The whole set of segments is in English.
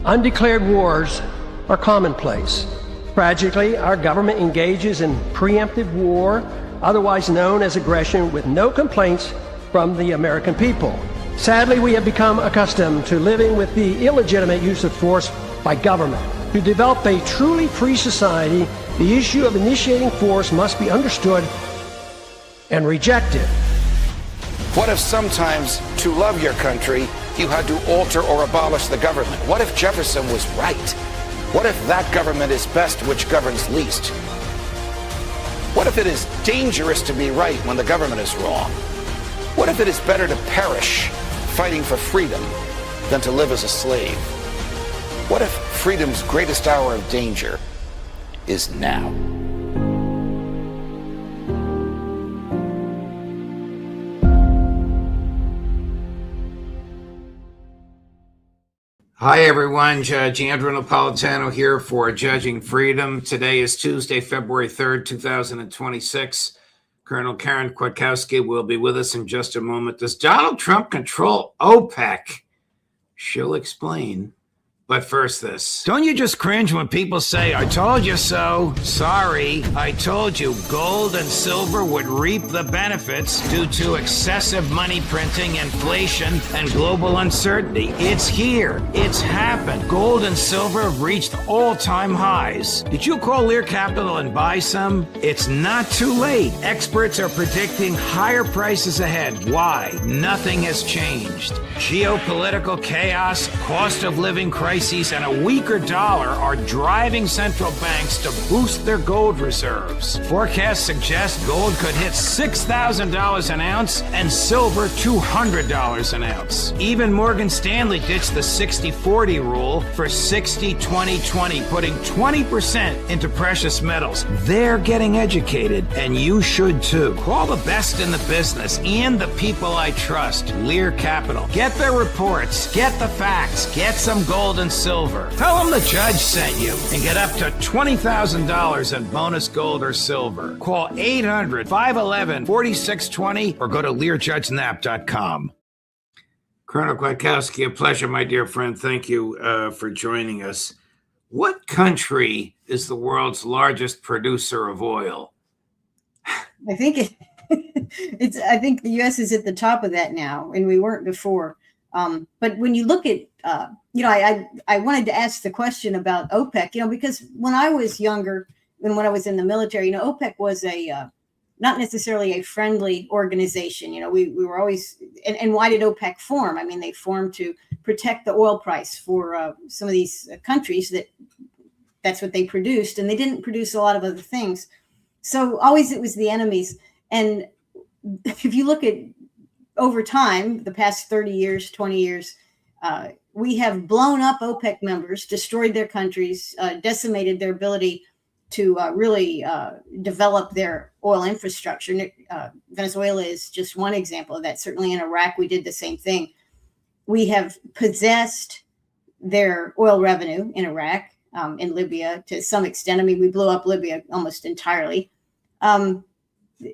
Undeclared wars are commonplace. Tragically, our government engages in preemptive war, otherwise known as aggression, with no complaints from the American people. Sadly, we have become accustomed to living with the illegitimate use of force by government. To develop a truly free society, the issue of initiating force must be understood and rejected. What if sometimes, to love your country, you had to alter or abolish the government? What if Jefferson was right? What if that government is best which governs least? What if it is dangerous to be right when the government is wrong? What if it is better to perish fighting for freedom than to live as a slave? What if freedom's greatest hour of danger is now? Hi, everyone. Judge Andrew Napolitano here for Judging Freedom. Today is Tuesday, February 3rd, 2026. Colonel Karen Kwiatkowski will be with us in just a moment. Does Donald Trump control OPEC? She'll explain. But first this. Don't you just cringe when people say, I told you so? Sorry, I told you gold and silver would reap the benefits due to excessive money printing, inflation, and global uncertainty. It's here. It's happened. Gold and silver have reached all-time highs. Did you call Lear Capital and buy some? It's not too late. Experts are predicting higher prices ahead. Why? Nothing has changed. Geopolitical chaos, cost of living crisis, and a weaker dollar are driving central banks to boost their gold reserves. Forecasts suggest gold could hit $6,000 an ounce and silver $200 an ounce. Even Morgan Stanley ditched the 60-40 rule for 60-20-20, putting 20% into precious metals. They're getting educated, and you should too. Call the best in the business and the people I trust. Lear Capital. Get their reports, get the facts, get some gold and silver. Tell them the judge sent you and get up to $20,000 in bonus gold or silver. Call 800-511-4620 or go to LearJudgeNap.com. Colonel Kwiatkowski, a pleasure, my dear friend. Thank you for joining us. What country is the world's largest producer of oil? I think I think the U.S. is at the top of that now, and we weren't before. But when you look at, I wanted to ask the question about OPEC, because when I was younger and when I was in the military, OPEC was not necessarily a friendly organization. We were always, and why did OPEC form? I mean, they formed to protect the oil price for some of these countries that's what they produced, and they didn't produce a lot of other things. So always it was the enemies. And if you look at over time, the past 30 years, 20 years, we have blown up OPEC members, destroyed their countries, decimated their ability to really develop their oil infrastructure. Venezuela is just one example of that. Certainly in Iraq, we did the same thing. We have possessed their oil revenue in Iraq, in Libya to some extent. I mean, we blew up Libya almost entirely.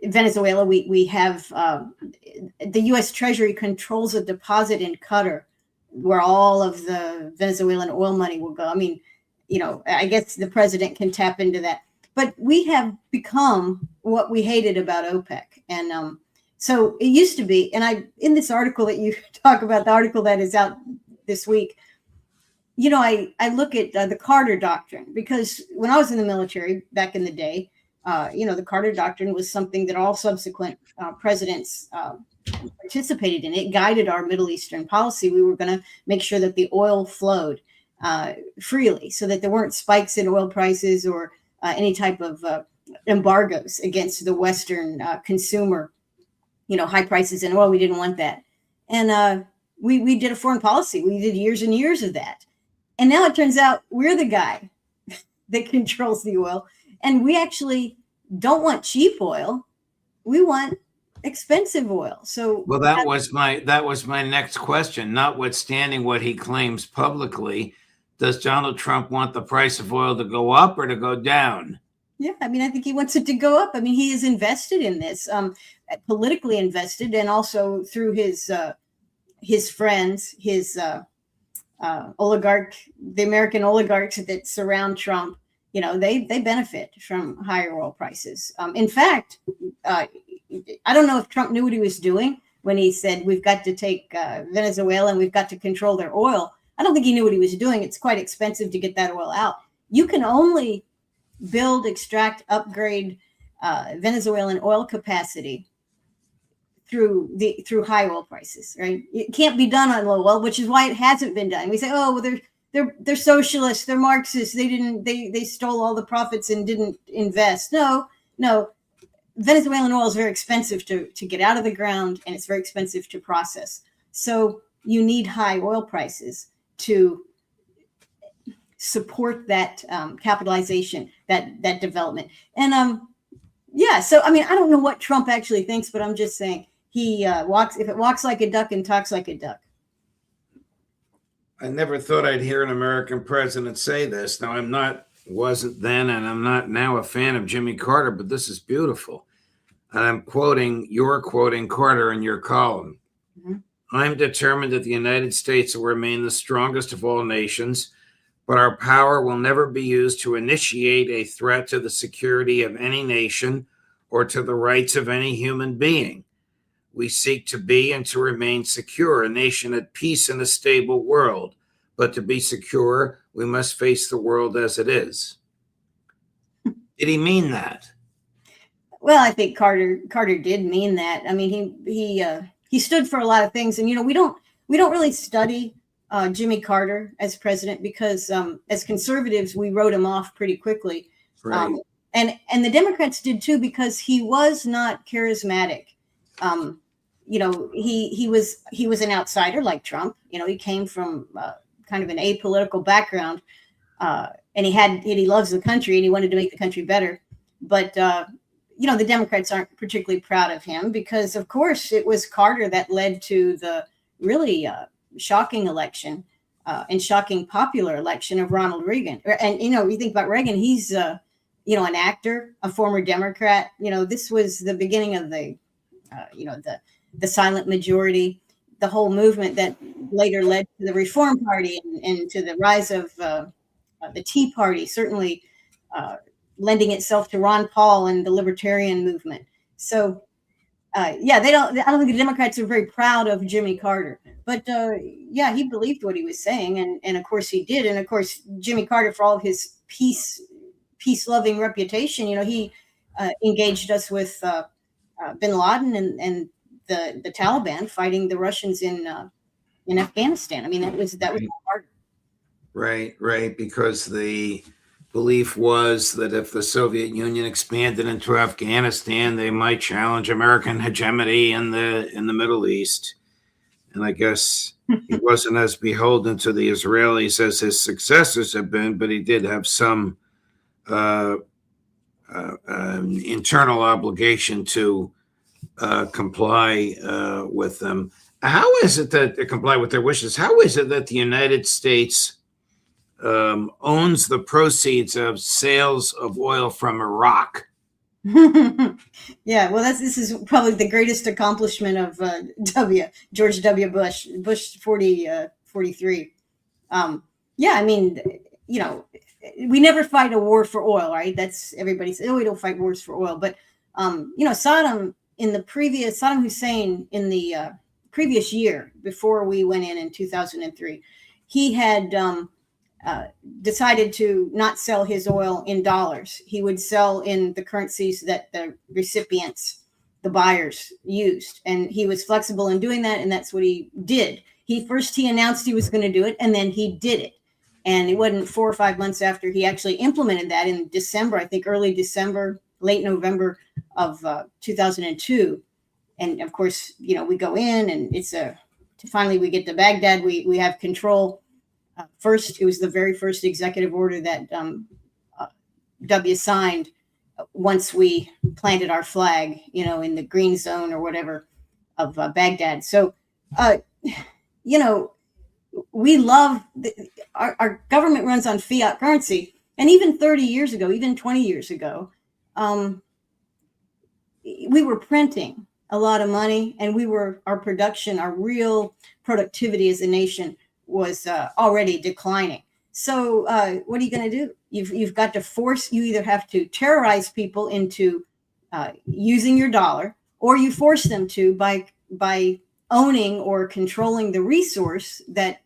Venezuela, we have the U.S. Treasury controls a deposit in Qatar where all of the Venezuelan oil money will go. I mean, I guess the president can tap into that. But we have become what we hated about OPEC. And so it used to be, and in this article that you talk about, the article that is out this week, I look at the Carter Doctrine, because when I was in the military back in the day, the Carter Doctrine was something that all subsequent presidents participated in. It guided our Middle Eastern policy. We were going to make sure that the oil flowed freely so that there weren't spikes in oil prices or any type of embargoes against the Western consumer, high prices in oil. We didn't want that. And we did a foreign policy. We did years and years of that. And now it turns out we're the guy that controls the oil. And we actually don't want cheap oil. We want expensive oil. So that was my next question. Notwithstanding what he claims publicly, does Donald Trump want the price of oil to go up or to go down? Yeah, I mean, I think he wants it to go up. I mean, he is invested in this, politically invested, and also through his friends, his the American oligarchs that surround Trump, they benefit from higher oil prices. In fact, I don't know if Trump knew what he was doing when he said we've got to take Venezuela and we've got to control their oil. I don't think he knew what he was doing. It's quite expensive to get that oil out. You can only build, extract, upgrade Venezuelan oil capacity through high oil prices, right? It can't be done on low oil, which is why it hasn't been done. We say, oh, well, they're socialists, they're Marxists, they stole all the profits and didn't invest. No, Venezuelan oil is very expensive to get out of the ground, and it's very expensive to process. So you need high oil prices to support that capitalization, that development. And so I mean, I don't know what Trump actually thinks, but I'm just saying he walks like a duck and talks like a duck. I never thought I'd hear an American president say this. Now, wasn't then, and I'm not now a fan of Jimmy Carter, but this is beautiful. And you're quoting Carter in your column. Mm-hmm. I'm determined that the United States will remain the strongest of all nations, but our power will never be used to initiate a threat to the security of any nation or to the rights of any human being. We seek to be and to remain secure, a nation at peace in a stable world. But to be secure, we must face the world as it is. Did he mean that? Well, I think Carter did mean that. I mean, he stood for a lot of things, and we don't really study Jimmy Carter as president because as conservatives we wrote him off pretty quickly, right. And the Democrats did too, because he was not charismatic. He was an outsider like Trump. He came from kind of an apolitical background, and he loves the country and he wanted to make the country better. But the Democrats aren't particularly proud of him because, of course, it was Carter that led to the really shocking election and shocking popular election of Ronald Reagan. And you think about Reagan, he's an actor, a former Democrat. This was the beginning of the silent majority, the whole movement that later led to the Reform Party and to the rise of the Tea Party, certainly lending itself to Ron Paul and the libertarian movement. So, I don't think the Democrats are very proud of Jimmy Carter, but he believed what he was saying. And of course he did. And of course, Jimmy Carter, for all of his peace-loving reputation, he engaged us with bin Laden and the Taliban fighting the Russians in Afghanistan. I mean, that was hard. Right. Because the belief was that if the Soviet Union expanded into Afghanistan, they might challenge American hegemony in the Middle East. And I guess he wasn't as beholden to the Israelis as his successors have been, but he did have some internal obligation to comply with them. How is it that they comply with their wishes? How is it that the United States owns the proceeds of sales of oil from Iraq? Yeah, well, this is probably the greatest accomplishment of George W. Bush 43. I mean, we never fight a war for oil, right? That's everybody says, we don't fight wars for oil. But Saddam Hussein in the previous year before we went in 2003, he had decided to not sell his oil in dollars. He would sell in the currencies that the recipients, the buyers, used. And he was flexible in doing that, and that's what he did. He announced he was going to do it, and then he did it. And it wasn't 4 or 5 months after he actually implemented that in December, I think early December, late November of 2002. And of course, we go in, and finally we get to Baghdad. We have control. First, it was the very first executive order that W signed once we planted our flag, in the green zone or whatever of Baghdad. So, we love our government runs on fiat currency. And even 30 years ago, even 20 years ago, we were printing a lot of money, and our real productivity as a nation was already declining. So what are you going to do? You've got to force, you either have to terrorize people into using your dollar, or you force them to by owning or controlling the resource that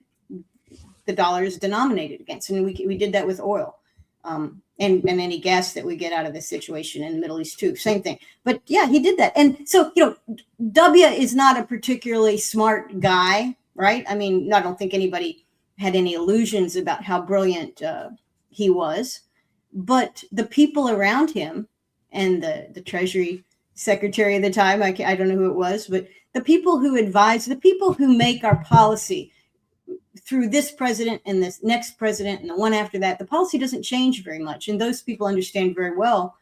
the dollar is denominated against. And we did that with oil, and any gas that we get out of this situation in the Middle East too, same thing. But yeah, he did that. And so, W is not a particularly smart guy, right? I mean, I don't think anybody had any illusions about how brilliant he was, but the people around him and the Treasury Secretary at the time, I don't know who it was, but the people who advise, the people who make our policy through this president and this next president and the one after that, the policy doesn't change very much. And those people understand very well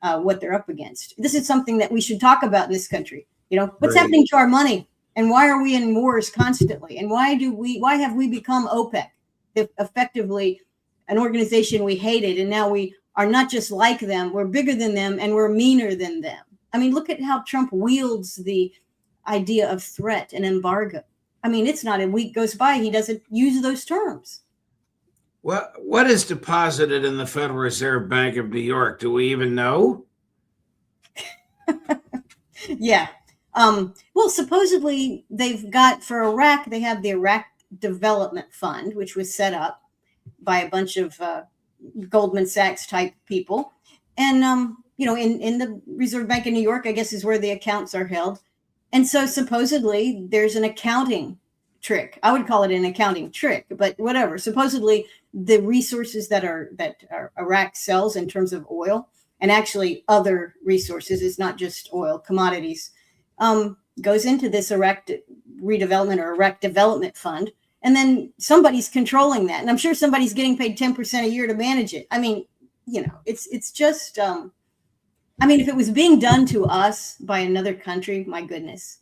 what they're up against. This is something that we should talk about in this country. What's happening to our money? And why are we in wars constantly? And why have we become OPEC, effectively an organization we hated? And now we are not just like them, we're bigger than them, and we're meaner than them. I mean, look at how Trump wields the idea of threat and embargo. I mean, it's not a week goes by, he doesn't use those terms. What is deposited in the Federal Reserve Bank of New York? Do we even know? Yeah. Well, supposedly they've got, for Iraq, they have the Iraq Development Fund, which was set up by a bunch of Goldman Sachs type people. And, in the Reserve Bank of New York, I guess, is where the accounts are held. And so supposedly there's an accounting trick. I would call it an accounting trick, but whatever. Supposedly the resources that Iraq sells in terms of oil, and actually other resources, it's not just oil, commodities, goes into this Iraq redevelopment or Iraq Development Fund. And then somebody's controlling that. And I'm sure somebody's getting paid 10% a year to manage it. I mean, it's just, if it was being done to us by another country, my goodness,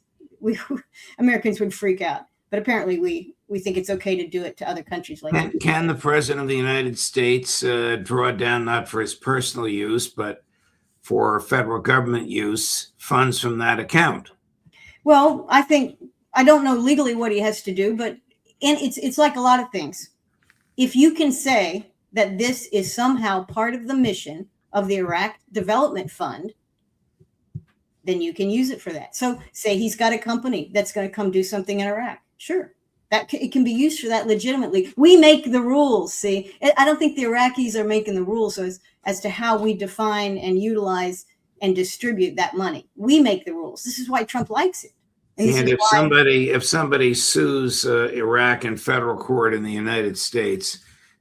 Americans would freak out. But apparently we think it's okay to do it to other countries like that. Can the President of the United States draw down, not for his personal use, but for federal government use, funds from that account? Well, I don't know legally what he has to do, but it's like a lot of things. If you can say that this is somehow part of the mission of the Iraq Development Fund, then you can use it for that. So say he's got a company that's going to come do something in Iraq. Sure. It can be used for that legitimately. We make the rules. See, I don't think the Iraqis are making the rules as to how we define and utilize and distribute that money. We make the rules. This is why Trump likes it. And if somebody sues Iraq in federal court in the United States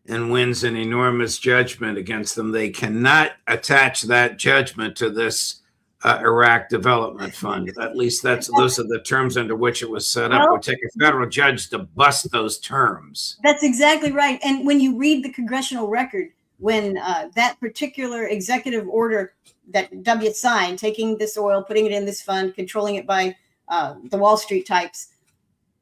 and wins an enormous judgment against them, they cannot attach that judgment to this Iraq Development Fund. At least those are the terms under which it was set up. It would take a federal judge to bust those terms. That's exactly right. And when you read the congressional record, when that particular executive order that W signed, taking this oil, putting it in this fund, controlling it by the Wall Street types,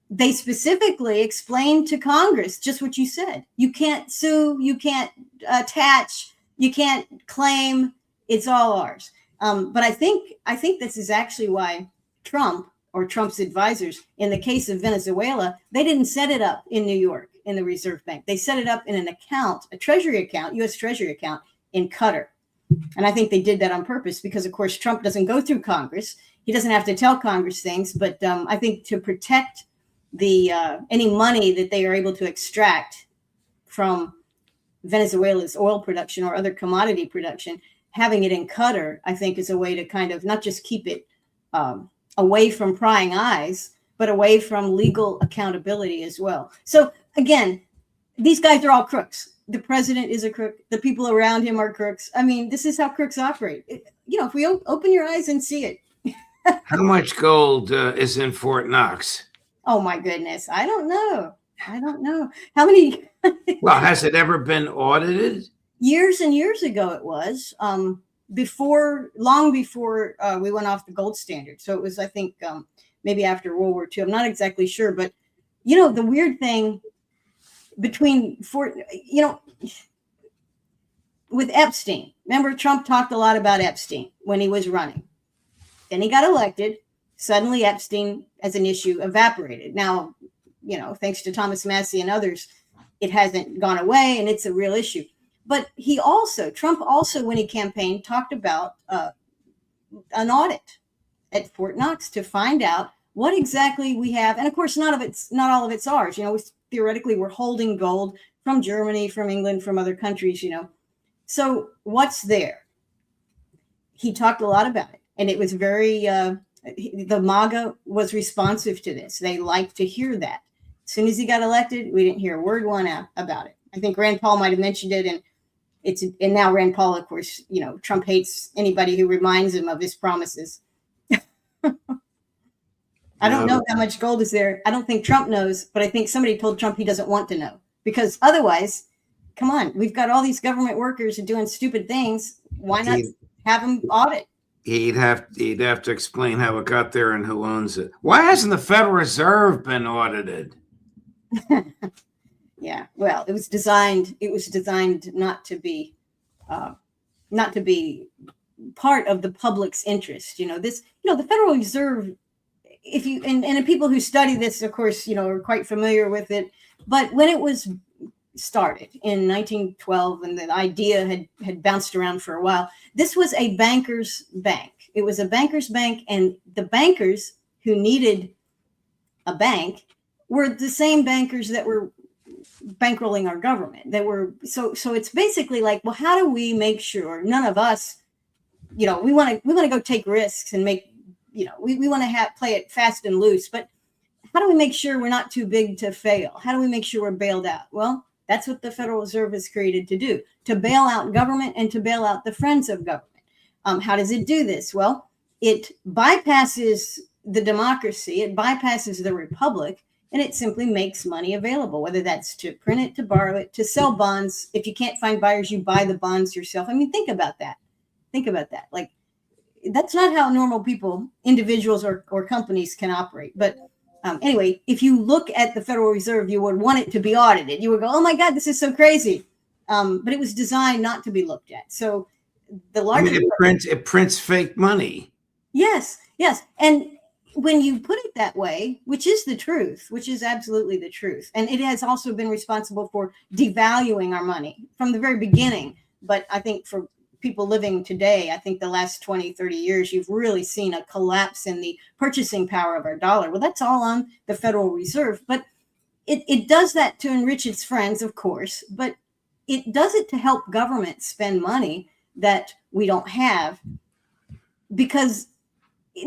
they specifically explained to Congress just what you said. You can't sue, you can't attach, you can't claim, it's all ours. But I think this is actually why Trump or Trump's advisors, in the case of Venezuela, they didn't set it up in New York in the Reserve Bank. They set it up in an account, a Treasury account, U.S. Treasury account in Qatar. And I think they did that on purpose because, of course, Trump doesn't go through Congress. He doesn't have to tell Congress things. But I think to protect any money that they are able to extract from Venezuela's oil production or other commodity production, having it in Qatar, I think, is a way to kind of not just keep it away from prying eyes, but away from legal accountability as well. So again, these guys are all crooks. The president is a crook. The people around him are crooks. I mean, this is how crooks operate. If we open your eyes and see it. How much gold is in Fort Knox? Oh, my goodness. I don't know. How many? Well, has it ever been audited? Years and years ago it was, long before we went off the gold standard. So it was, I think, maybe after World War II. I'm not exactly sure. But, the weird thing with Epstein, remember Trump talked a lot about Epstein when he was running. Then he got elected. Suddenly Epstein as an issue evaporated. Now, thanks to Thomas Massey and others, it hasn't gone away, and it's a real issue. But Trump also, when he campaigned, talked about an audit at Fort Knox to find out what exactly we have. And of course, not all of it's ours. Theoretically, we're holding gold from Germany, from England, from other countries, So what's there? He talked a lot about it. And it was very, the MAGA was responsive to this. They liked to hear that. As soon as he got elected, we didn't hear a word one out about it. I think Rand Paul might have mentioned it, and now Rand Paul, of course, Trump hates anybody who reminds him of his promises. I don't know how much gold is there. I don't think Trump knows, but I think somebody told Trump he doesn't want to know, because otherwise, come on, we've got all these government workers doing stupid things. Why not have them audit? He'd have to explain how it got there and who owns it. Why hasn't the Federal Reserve been audited? Yeah, well, it was designed not to be part of the public's interest. The Federal Reserve, if you and people who study this, of course, are quite familiar with it. But when it was started in 1912, and the idea had bounced around for a while, this was a banker's bank. It was a banker's bank, and the bankers who needed a bank were the same bankers that were bankrolling our government. That were so it's basically like, well, how do we make sure none of us, we want to go take risks and make, we want to play it fast and loose, but how do we make sure we're not too big to fail? How do we make sure we're bailed out? Well, that's what the Federal Reserve is created to do, to bail out government and to bail out the friends of government. How does it do this? Well, it bypasses the democracy, it bypasses the republic, and it simply makes money available, whether that's to print it, to borrow it, to sell bonds. If you can't find buyers, you buy the bonds yourself. I mean, think about that. Like, that's not how normal people, individuals or companies can operate. But anyway, if you look at the Federal Reserve, you would want it to be audited. You would go, oh my God, this is so crazy. But it was designed not to be looked at. So the larger it prints fake money. Yes. And when you put it that way, which is the truth, which is absolutely the truth. And it has also been responsible for devaluing our money from the very beginning. But I think for people living today, I think the last 20, 30 years, you've really seen a collapse in the purchasing power of our dollar. Well, that's all on the Federal Reserve. But it does that to enrich its friends, of course. But it does it to help government spend money that we don't have, because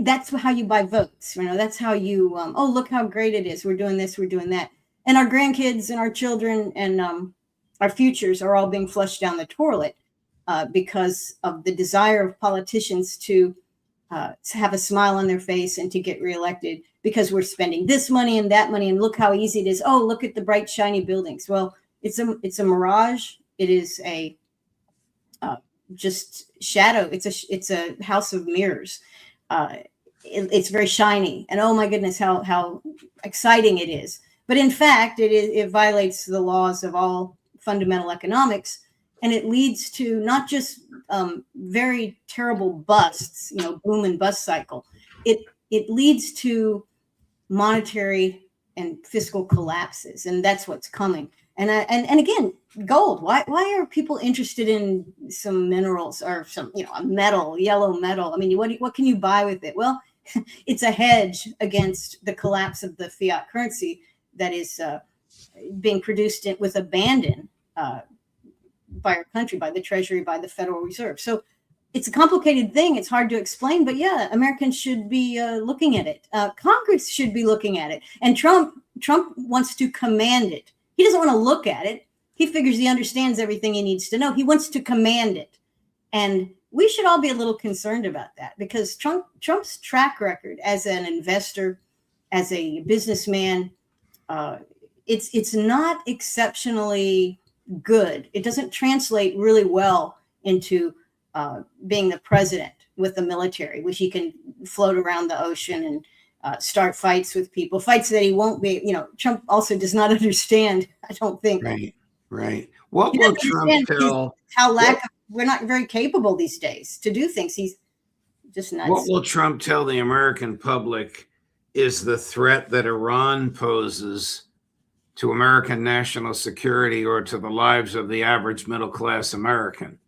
that's how you buy votes. That's how you, look how great it is. We're doing this, we're doing that. And our grandkids and our children and our futures are all being flushed down the toilet because of the desire of politicians to have a smile on their face and to get reelected, because we're spending this money and that money. And look how easy it is. Oh, look at the bright, shiny buildings. Well, it's a mirage. It is a just shadow. It's a house of mirrors. It's very shiny, and oh my goodness, how exciting it is. But in fact, it violates the laws of all fundamental economics, and it leads to not just very terrible busts, boom and bust cycle. It leads to monetary and fiscal collapses, and that's what's coming. And again, gold. Why are people interested in some minerals or some, a metal, yellow metal? I mean, what can you buy with it? Well, it's a hedge against the collapse of the fiat currency that is being produced with abandon by our country, by the Treasury, by the Federal Reserve. So it's a complicated thing. It's hard to explain, but yeah, Americans should be looking at it. Congress should be looking at it, and Trump wants to command it. He doesn't want to look at it. He figures he understands everything he needs to know. He wants to command it. And we should all be a little concerned about that, because Trump's track record as an investor, as a businessman, it's not exceptionally good. It doesn't translate really well into being the president with the military, which he can float around the ocean and start fights with people, fights that he won't be, Trump also does not understand, I don't think. Right. What will Trump tell? We're not very capable these days to do things. He's just nuts. What will Trump tell the American public is the threat that Iran poses to American national security or to the lives of the average middle-class American?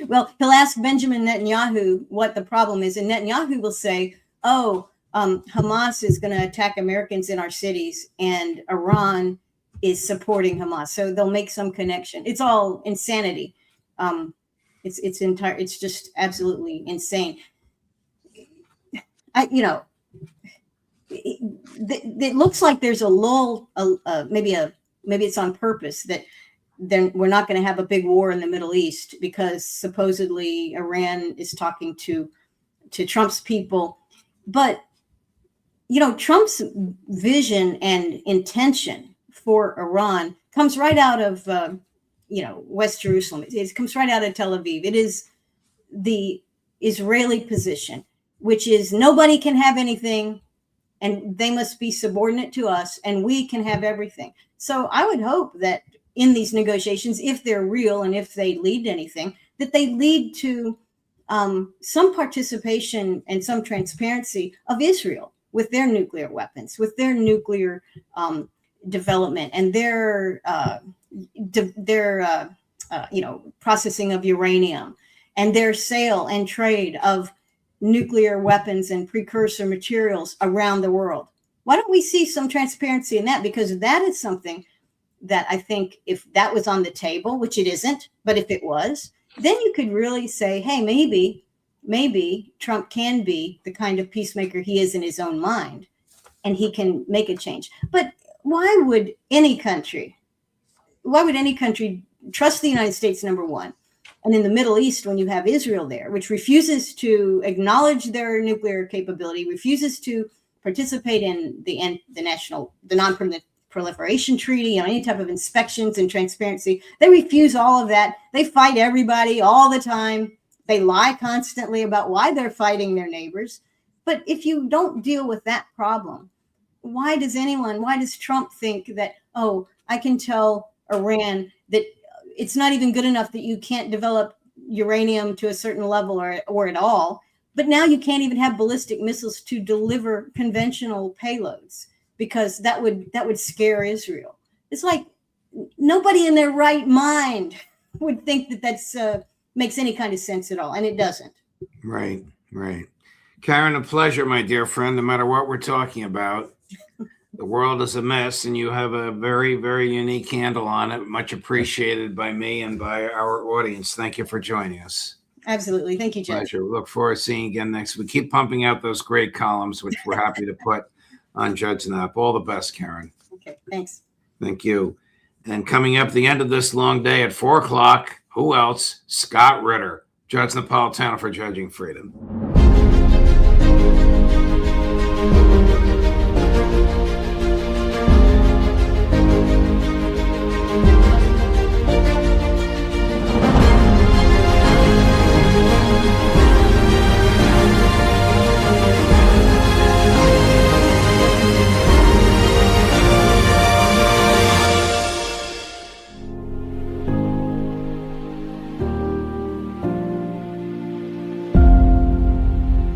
Well, he'll ask Benjamin Netanyahu what the problem is, and Netanyahu will say, oh, Hamas is going to attack Americans in our cities, and Iran is supporting Hamas. So they'll make some connection. It's all insanity. It's just absolutely insane. It looks like there's a lull. Maybe it's on purpose that then we're not going to have a big war in the Middle East because supposedly Iran is talking to Trump's people. But, Trump's vision and intention for Iran comes right out of, West Jerusalem. It comes right out of Tel Aviv. It is the Israeli position, which is nobody can have anything and they must be subordinate to us and we can have everything. So I would hope that in these negotiations, if they're real and if they lead to anything, that they lead to some participation and some transparency of Israel with their nuclear weapons, with their nuclear development and their processing of uranium and their sale and trade of nuclear weapons and precursor materials around the world. Why don't we see some transparency in that? Because that is something that I think if that was on the table, which it isn't, but if it was, then you could really say, hey, maybe Trump can be the kind of peacemaker he is in his own mind, and he can make a change. But why would any country trust the United States, number one? And in the Middle East, when you have Israel there, which refuses to acknowledge their nuclear capability, refuses to participate in the non-proliferation treaty, any type of inspections and transparency, they refuse all of that. They fight everybody all the time. They lie constantly about why they're fighting their neighbors. But if you don't deal with that problem, why does Trump think that, oh, I can tell Iran that it's not even good enough that you can't develop uranium to a certain level or at all, but now you can't even have ballistic missiles to deliver conventional payloads because that would scare Israel. It's like nobody in their right mind would think that that's makes any kind of sense at all, and it doesn't. Right. Karen, a pleasure, my dear friend, no matter what we're talking about. The world is a mess, and you have a very, very unique handle on it. Much appreciated by me and by our audience. Thank you for joining us. Absolutely. Thank you, Judge. Pleasure. We look forward to seeing you again next week. Keep pumping out those great columns, which we're happy to put on Judge Knapp. All the best, Karen. Okay, thanks. Thank you. And coming up the end of this long day at 4 o'clock, who else? Scott Ritter, Judge Napolitano for Judging Freedom.